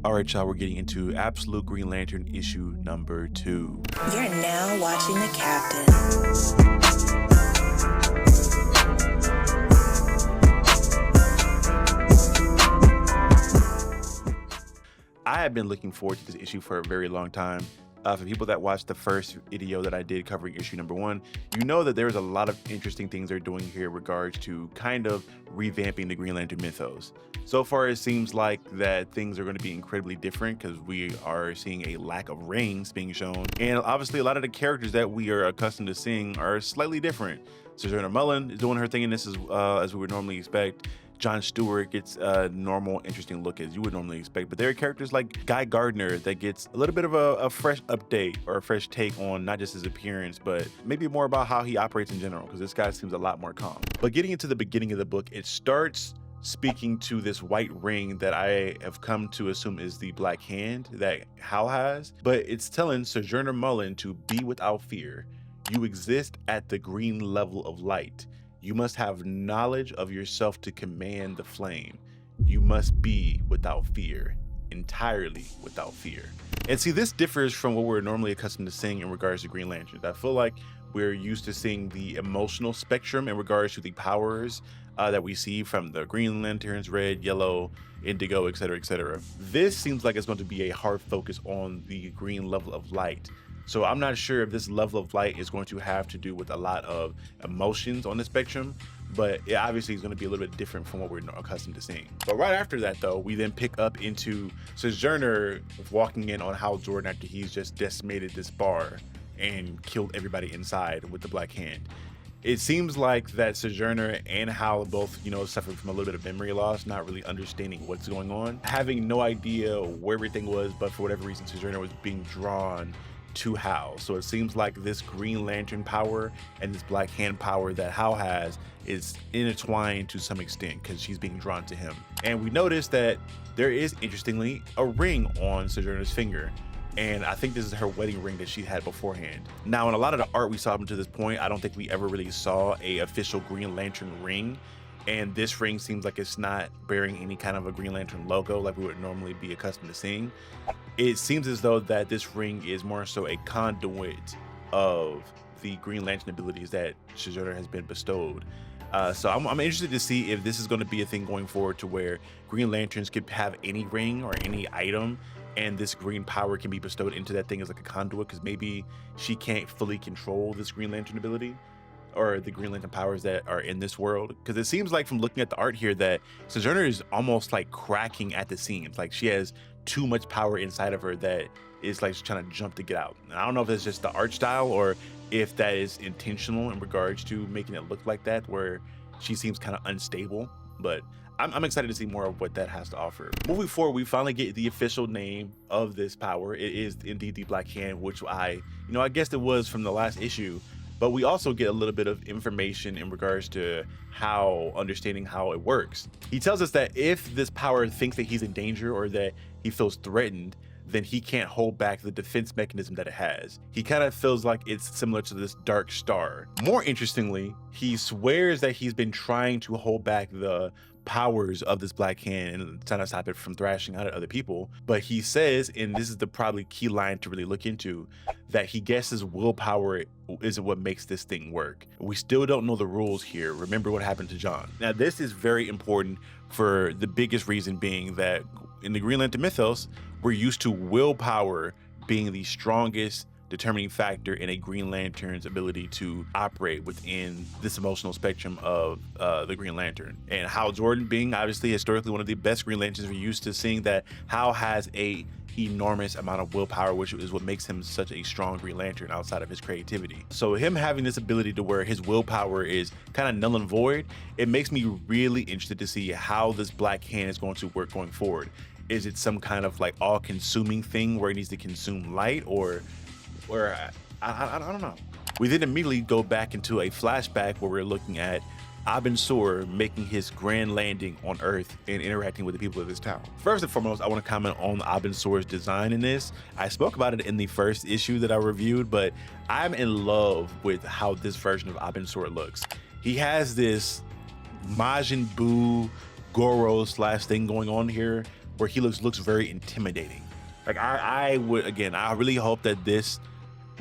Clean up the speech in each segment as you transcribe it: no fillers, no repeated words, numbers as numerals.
All right, y'all, we're getting into Absolute Green Lantern issue number 2. You're now watching The Captain. I have been looking forward to this issue for a very long time. For people that watched the first video that I did covering issue number 1, you know that there's a lot of interesting things they're doing here in regards to kind of revamping the Green Lantern mythos. So far, it seems like that things are going to be incredibly different because we are seeing a lack of rings being shown. And obviously, a lot of the characters that we are accustomed to seeing are slightly different. Sojourner Mullen is doing her thing in this as we would normally expect. John Stewart gets a normal, interesting look as you would normally expect, but there are characters like Guy Gardner that gets a little bit of a fresh update or a fresh take on not just his appearance, but maybe more about how he operates in general, because this guy seems a lot more calm. But getting into the beginning of the book, it starts speaking to this white ring that I have come to assume is the Black Hand that Hal has, but it's telling Sojourner Mullen to be without fear. You exist at the green level of light. You must have knowledge of yourself to command the flame. You must be without fear, entirely without fear. And see, this differs from what we're normally accustomed to seeing in regards to Green Lanterns. I feel like we're used to seeing the emotional spectrum in regards to the powers that we see from the Green Lanterns, red, yellow, indigo, etc., etc. This seems like it's going to be a hard focus on the green level of light. So I'm not sure if this level of light is going to have to do with a lot of emotions on the spectrum, but it obviously is going to be a little bit different from what we're accustomed to seeing. But right after that, though, we then pick up into Sojourner walking in on Hal Jordan after he's just decimated this bar and killed everybody inside with the Black Hand. It seems like that Sojourner and Hal both, suffered from a little bit of memory loss, not really understanding what's going on, having no idea where everything was, but for whatever reason, Sojourner was being drawn to Hal. So it seems like this Green Lantern power and this Black Hand power that Hal has is intertwined to some extent because she's being drawn to him. And we notice that there is, interestingly, a ring on Sojourner's finger. And I think this is her wedding ring that she had beforehand. Now, in a lot of the art we saw up to this point, I don't think we ever really saw a official Green Lantern ring. And this ring seems like it's not bearing any kind of a Green Lantern logo like we would normally be accustomed to seeing. It seems as though that this ring is more so a conduit of the Green Lantern abilities that Sojourner has been bestowed. So I'm interested to see if this is going to be a thing going forward to where Green Lanterns could have any ring or any item, and this green power can be bestowed into that thing as like a conduit, because maybe she can't fully control this Green Lantern ability or the Green Lantern powers that are in this world. Because it seems like from looking at the art here that Sojourner is almost like cracking at the seams. Like she has too much power inside of her that is like trying to jump to get out. And I don't know if it's just the art style or if that is intentional in regards to making it look like that, where she seems kind of unstable, but I'm excited to see more of what that has to offer. Moving forward, we finally get the official name of this power. It is indeed the Black Hand, which I guessed it was from the last issue, but we also get a little bit of information in regards to understanding how it works. He tells us that if this power thinks that he's in danger or that he feels threatened, then he can't hold back the defense mechanism that it has. He kind of feels like it's similar to this dark star. More interestingly, he swears that he's been trying to hold back the powers of this Black Hand and trying to stop it from thrashing out at other people. But he says, and this is the probably key line to really look into, that he guesses willpower is what makes this thing work. We still don't know the rules here. Remember what happened to John. Now, this is very important for the biggest reason being that in the Green Lantern mythos, we're used to willpower being the strongest determining factor in a Green Lantern's ability to operate within this emotional spectrum of the Green Lantern. And Hal Jordan being obviously historically one of the best Green Lanterns, we're used to seeing that Hal has a enormous amount of willpower, which is what makes him such a strong Green Lantern outside of his creativity. So him having this ability to where his willpower is kind of null and void, it makes me really interested to see how this Black Hand is going to work going forward. Is it some kind of like all-consuming thing where it needs to consume light, or I don't know. We then immediately go back into a flashback where we're looking at Abin Sur making his grand landing on Earth and interacting with the people of this town. First and foremost, I want to comment on Abin Sur's design in this. I spoke about it in the first issue that I reviewed, but I'm in love with how this version of Abin Sur looks. He has this Majin Buu Goro slash thing going on here, where he looks very intimidating. Like I really hope that this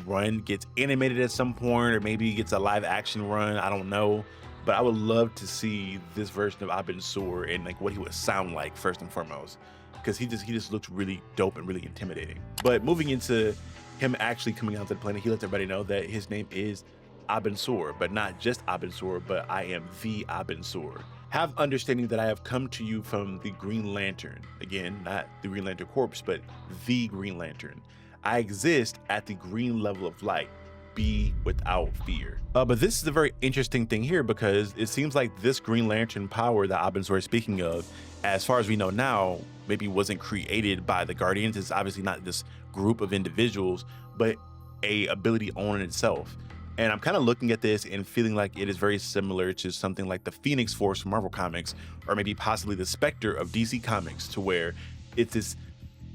run gets animated at some point, or maybe gets a live action run. I don't know, but I would love to see this version of Abin Sur and like what he would sound like first and foremost, because he just looks really dope and really intimidating. But moving into him actually coming onto the planet, he lets everybody know that his name is Abin Sur, but not just Abin Sur, but I am the Abin Sur. Have understanding that I have come to you from the Green Lantern. Again, not the Green Lantern Corps, but the Green Lantern. I exist at the green level of light. Be without fear. But this is a very interesting thing here, because it seems like this Green Lantern power that Abin Sur is speaking of, as far as we know now, maybe wasn't created by the Guardians. It's obviously not this group of individuals, but a ability on itself. And I'm kind of looking at this and feeling like it is very similar to something like the Phoenix Force from Marvel Comics, or maybe possibly the Spectre of DC Comics, to where it's this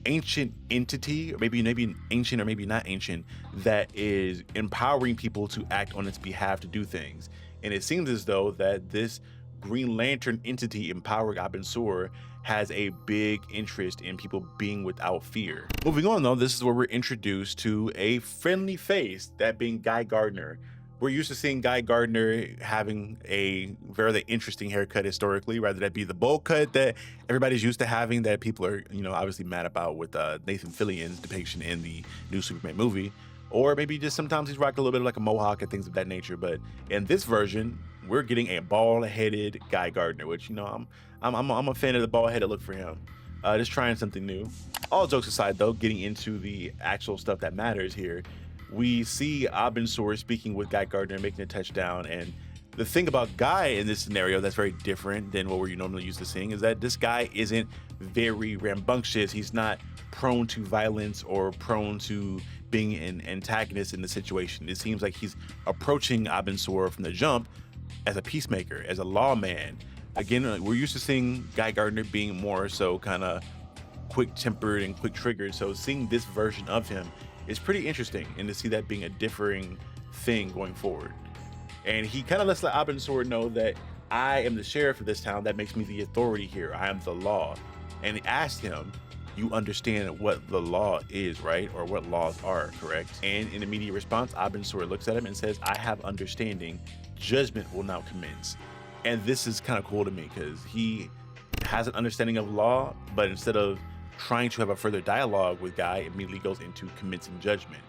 ancient entity, or maybe ancient or maybe not ancient, that is empowering people to act on its behalf to do things. And it seems as though that this Green Lantern entity empowering Abin Sur has a big interest in people being without fear. Moving on though, this is where we're introduced to a friendly face, that being Guy Gardner. We're used to seeing Guy Gardner having a very interesting haircut historically, rather that be the bowl cut that everybody's used to having, that people are, obviously mad about with Nathan Fillion's depiction in the new Superman movie. Or maybe just sometimes he's rocking a little bit of like a mohawk and things of that nature. But in this version, we're getting a bald-headed Guy Gardner, which, I'm a fan of the bald-headed look for him. Just trying something new. All jokes aside though, getting into the actual stuff that matters here, we see Abin Sur speaking with Guy Gardner, making a touchdown. And the thing about Guy in this scenario that's very different than what we're normally used to seeing is that this guy isn't very rambunctious. He's not prone to violence or prone to being an antagonist in the situation. It seems like he's approaching Abin Sur from the jump as a peacemaker, as a lawman. Again, we're used to seeing Guy Gardner being more so kind of quick-tempered and quick-triggered. So seeing this version of him is pretty interesting, and to see that being a differing thing going forward. And he kind of lets the Abin Sur know that I am the sheriff of this town. That makes me the authority here. I am the law. And he asked him, you understand what the law is, right? Or what laws are, correct? And in immediate response, Abin Sur looks at him and says, I have understanding. Judgment will now commence. And this is kind of cool to me, because he has an understanding of law, but instead of trying to have a further dialogue with Guy, immediately goes into commencing judgment.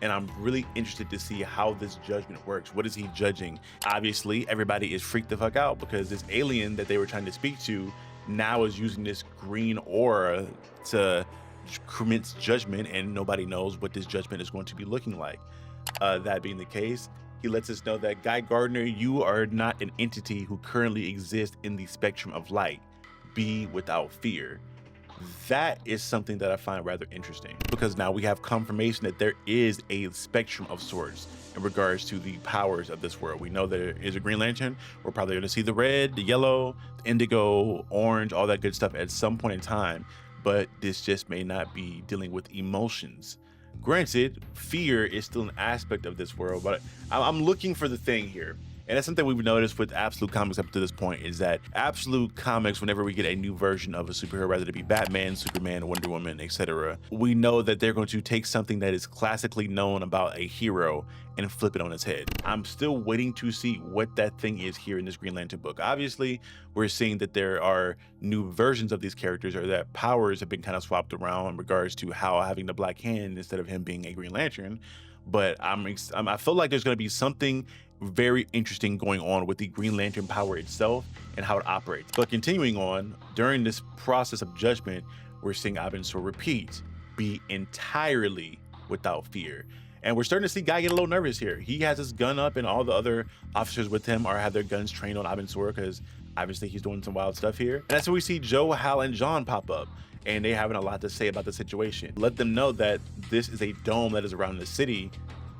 And I'm really interested to see how this judgment works. What is he judging? Obviously, everybody is freaked the fuck out, because this alien that they were trying to speak to now is using this green aura to commence judgment, and nobody knows what this judgment is going to be looking like. That being the case, he lets us know that Guy Gardner, you are not an entity who currently exists in the spectrum of light. Be without fear. That is something that I find rather interesting, because now we have confirmation that there is a spectrum of sorts in regards to the powers of this world. We know there is a Green Lantern. We're probably going to see the red, the yellow, the indigo, orange, all that good stuff at some point in time, but this just may not be dealing with emotions. Granted, fear is still an aspect of this world, but I'm looking for the thing here. And that's something we've noticed with Absolute Comics up to this point, is that Absolute Comics, whenever we get a new version of a superhero, whether it be Batman, Superman, Wonder Woman, etc., we know that they're going to take something that is classically known about a hero and flip it on its head. I'm still waiting to see what that thing is here in this Green Lantern book. Obviously, we're seeing that there are new versions of these characters, or that powers have been kind of swapped around in regards to how having the Black Hand instead of him being a Green Lantern. But I feel like there's going to be something very interesting going on with the Green Lantern power itself and how it operates. But continuing on, during this process of judgment, we're seeing Abin Sur repeat, be entirely without fear. And we're starting to see Guy get a little nervous here. He has his gun up, and all the other officers with him have their guns trained on Abin Sur, because obviously he's doing some wild stuff here. And that's when we see Joe, Hal, and John pop up, and they having a lot to say about the situation. Let them know that this is a dome that is around the city,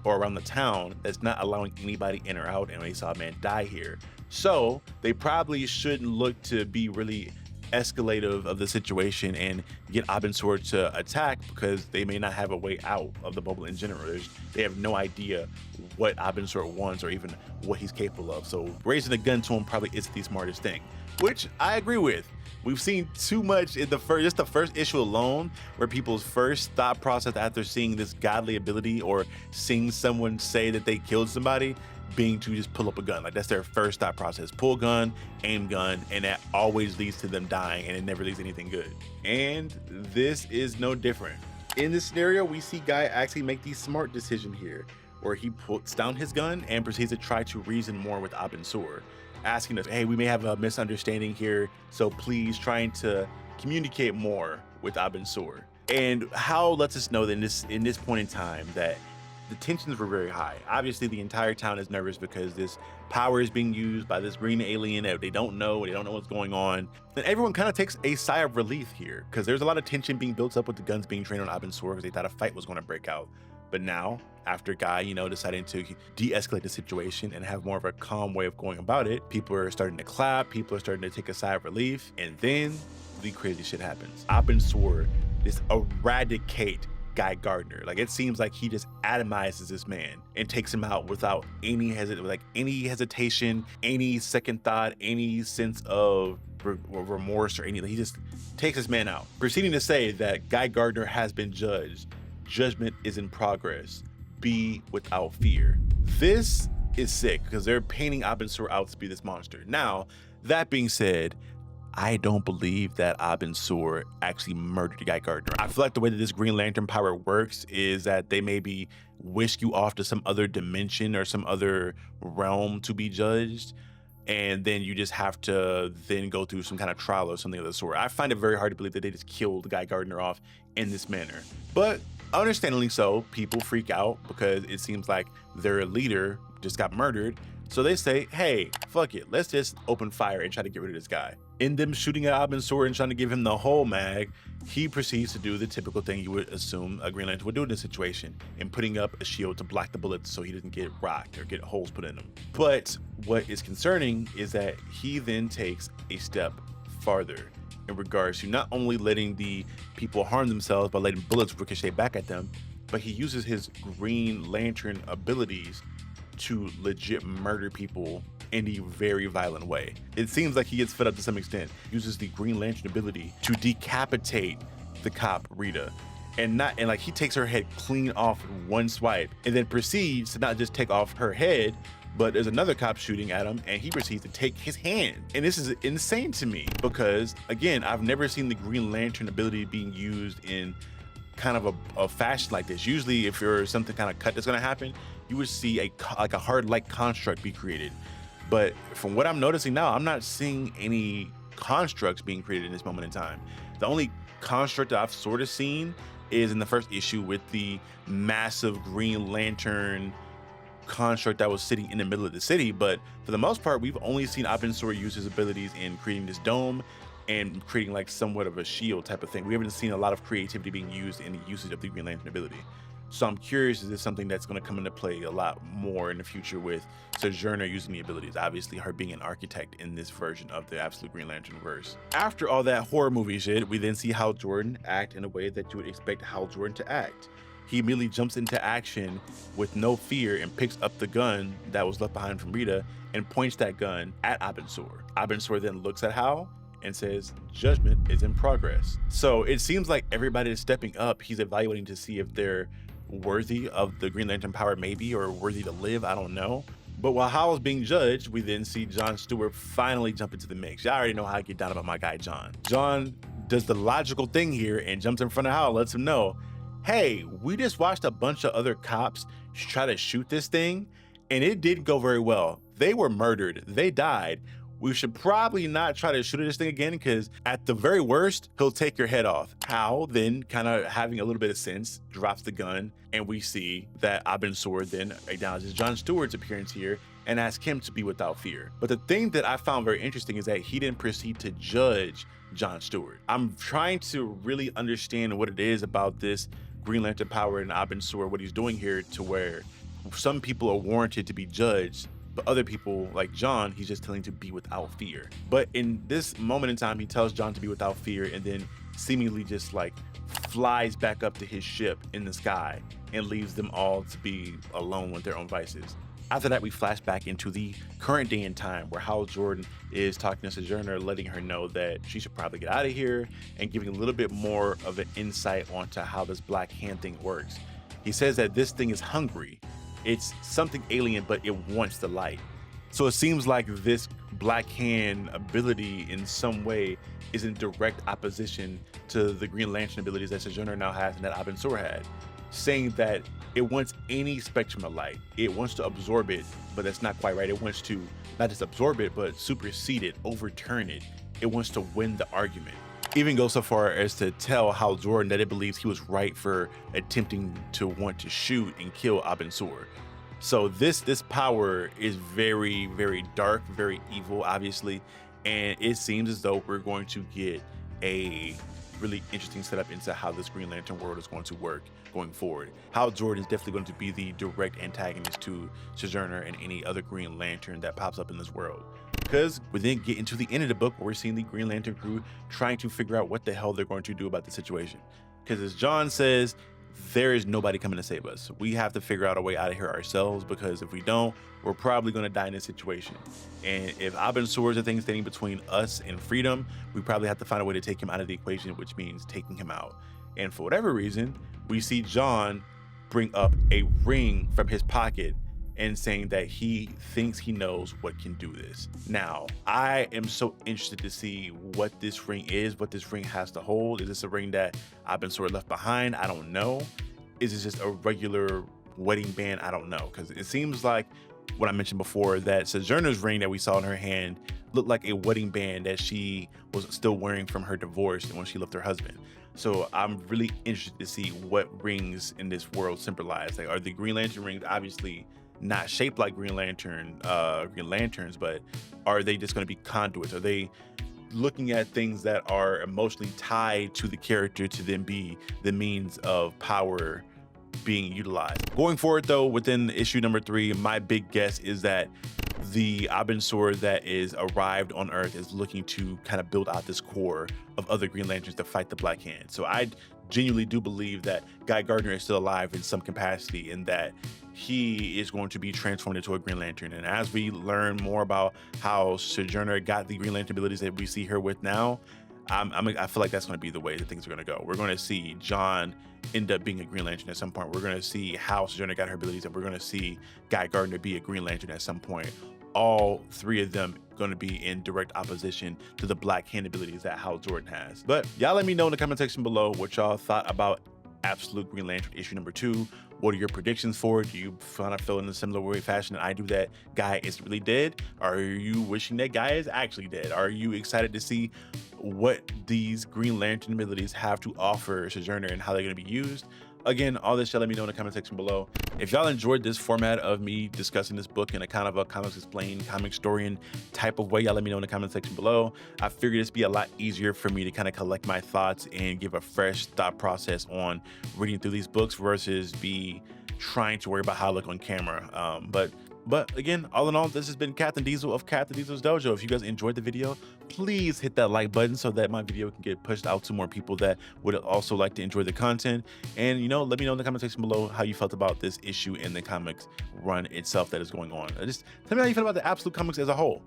or around the town, that's not allowing anybody in or out, and they saw a man die here. So they probably shouldn't look to be really escalative of the situation and get Abensur to attack because they may not have a way out of the bubble in general. They have no idea what Abensur wants or even what he's capable of. So raising a gun to him probably isn't the smartest thing, which I agree with. We've seen too much in the first issue alone, where people's first thought process after seeing this godly ability or seeing someone say that they killed somebody being to just pull up a gun. Like, that's their first thought process. Pull gun, aim gun, and that always leads to them dying, and it never leads to anything good. And this is no different. In this scenario, we see Guy actually make the smart decision here, where he puts down his gun and proceeds to try to reason more with Abensur, asking us, hey, we may have a misunderstanding here, so please trying to communicate more with Abensur. And Hal lets us know that in this point in time that the tensions were very high. Obviously, the entire town is nervous because this power is being used by this green alien that they don't know what's going on. And everyone kind of takes a sigh of relief here because there's a lot of tension being built up with the guns being trained on Abensur because they thought a fight was going to break out. But now, after Guy, deciding to de-escalate the situation and have more of a calm way of going about it, people are starting to clap, people are starting to take a sigh of relief, and then the crazy shit happens. Abensur just eradicate Guy Gardner. Like, it seems like he just atomizes this man and takes him out without any hesitation, any second thought, any sense of remorse or anything. He just takes this man out, proceeding to say that Guy Gardner has been judged. Judgment is in progress. Be without fear. This is sick because they're painting Abensur out to be this monster. Now, that being said, I don't believe that Abensur actually murdered Guy Gardner. I feel like the way that this Green Lantern power works is that they maybe whisk you off to some other dimension or some other realm to be judged, and then you just have to then go through some kind of trial or something of the sort. I find it very hard to believe that they just killed Guy Gardner off in this manner. But understandably so, people freak out because it seems like their leader just got murdered. So they say, hey, fuck it, let's just open fire and try to get rid of this guy. In them shooting at Abensur and trying to give him the whole mag, he proceeds to do the typical thing you would assume a Green Lantern would do in this situation, and putting up a shield to block the bullets so he doesn't get rocked or get holes put in him. But what is concerning is that he then takes a step farther in regards to not only letting the people harm themselves by letting bullets ricochet back at them, but he uses his Green Lantern abilities to legit murder people in a very violent way. It seems like he gets fed up to some extent, uses the Green Lantern ability to decapitate the cop Rita, and like he takes her head clean off in one swipe, and then proceeds to not just take off her head, but there's another cop shooting at him and he proceeds to take his hand. And this is insane to me because, again, I've never seen the Green Lantern ability being used in kind of a fashion like this. Usually if there's something kind of cut that's going to happen, you would see a hard light construct be created. But from what I'm noticing now, I'm not seeing any constructs being created in this moment in time. The only construct that I've sort of seen is in the first issue with the massive Green Lantern construct that was sitting in the middle of the city. But for the most part, we've only seen Abensur use his abilities in creating this dome and creating like somewhat of a shield type of thing. We haven't seen a lot of creativity being used in the usage of the Green Lantern ability. So I'm curious, is this something that's going to come into play a lot more in the future with Sojourner using the abilities? Obviously, her being an architect in this version of the Absolute Green Lantern verse. After all that horror movie shit, we then see Hal Jordan act in a way that you would expect Hal Jordan to act. He immediately jumps into action with no fear and picks up the gun that was left behind from Rita and points that gun at Abensur. Abensur then looks at Hal and says, judgment is in progress. So it seems like everybody is stepping up. He's evaluating to see if they're worthy of the Green Lantern power, maybe, or worthy to live, I don't know. But while Hal is being judged, we then see John Stewart finally jump into the mix. Y'all already know how I get down about my guy John. John does the logical thing here and jumps in front of Hal, lets him know, hey, we just watched a bunch of other cops try to shoot this thing, and it didn't go very well. They were murdered, they died. We should probably not try to shoot at this thing again, because at the very worst, he'll take your head off. Hal then, kind of having a little bit of sense, drops the gun, and we see that Abensur then acknowledges John Stewart's appearance here and asks him to be without fear. But the thing that I found very interesting is that he didn't proceed to judge John Stewart. I'm trying to really understand what it is about this Green Lantern power and Abensur, what he's doing here, to where some people are warranted to be judged But other people, like John, he's just telling to be without fear. But in this moment in time, he tells John to be without fear and then seemingly just like flies back up to his ship in the sky and leaves them all to be alone with their own vices. After that, we flash back into the current day and time where Hal Jordan is talking to Sojourner, letting her know that she should probably get out of here and giving a little bit more of an insight onto how this black hand thing works. He says that this thing is hungry. It's something alien, but it wants the light. So it seems like this black hand ability in some way is in direct opposition to the Green Lantern abilities that Sojourner now has and that Abin Sur had, saying that it wants any spectrum of light. It wants to absorb it, but that's not quite right. It wants to not just absorb it, but supersede it, overturn it. It wants to win the argument. Even goes so far as to tell Hal Jordan that it believes he was right for attempting to want to shoot and kill Abin Sur. So this power is very, very dark, very evil, obviously, and it seems as though we're going to get a really interesting setup into how this Green Lantern world is going to work going forward. Hal Jordan is definitely going to be the direct antagonist to Sojourner and any other Green Lantern that pops up in this world. Because we then get into the end of the book where we're seeing the Green Lantern crew trying to figure out what the hell they're going to do about the situation. Because as John says, there is nobody coming to save us. We have to figure out a way out of here ourselves, because if we don't, we're probably going to die in this situation. And if Abin Sur is the thing standing between us and freedom, we probably have to find a way to take him out of the equation, which means taking him out. And for whatever reason, we see John bring up a ring from his pocket and saying that he thinks he knows what can do this. Now, I am so interested to see what this ring is, what this ring has to hold. Is this a ring that Abin Sur left behind? I don't know. Is it just a regular wedding band? I don't know, because it seems like what I mentioned before, that Sojourner's ring that we saw in her hand looked like a wedding band that she was still wearing from her divorce and when she left her husband. So I'm really interested to see what rings in this world symbolize. Like, are the Green Lantern rings obviously not shaped like Green Lanterns, but are they just going to be conduits? Are they looking at things that are emotionally tied to the character to then be the means of power being utilized? Going forward though, within issue number 3, my big guess is that the Abin Sur that is arrived on Earth is looking to kind of build out this core of other Green Lanterns to fight the Black Hand. So I genuinely do believe that Guy Gardner is still alive in some capacity, and that he is going to be transformed into a Green Lantern. And as we learn more about how Sojourner got the Green Lantern abilities that we see her with now, I feel like that's going to be the way that things are going to go. We're going to see John end up being a Green Lantern at some point. We're going to see how Sojourner got her abilities, and we're going to see Guy Gardner be a Green Lantern at some point. All 3 of them going to be in direct opposition to the Black Hand abilities that Hal Jordan has. But y'all let me know in the comment section below what y'all thought about Absolute Green Lantern issue number 2. What are your predictions for it? Do you kind of feel in a similar way fashion that I do, that Guy is really dead? Are you wishing that Guy is actually dead? Are you excited to see what these Green Lantern abilities have to offer Sojourner and how they're going to be used? Again, all this, y'all let me know in the comment section below. If y'all enjoyed this format of me discussing this book in a kind of a comics explained, comic historian type of way, y'all let me know in the comment section below. I figured this be a lot easier for me to kind of collect my thoughts and give a fresh thought process on reading through these books versus be trying to worry about how I look on camera. But again, all in all, this has been Captain Diesel of Captain Diesel's Dojo. If you guys enjoyed the video, please hit that like button so that my video can get pushed out to more people that would also like to enjoy the content. And, you know, let me know in the comment section below how you felt about this issue and the comics run itself that is going on. Just tell me how you feel about the Absolute Comics as a whole.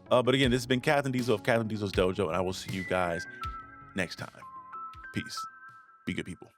But again, this has been Captain Diesel of Captain Diesel's Dojo, and I will see you guys next time. Peace. Be good people.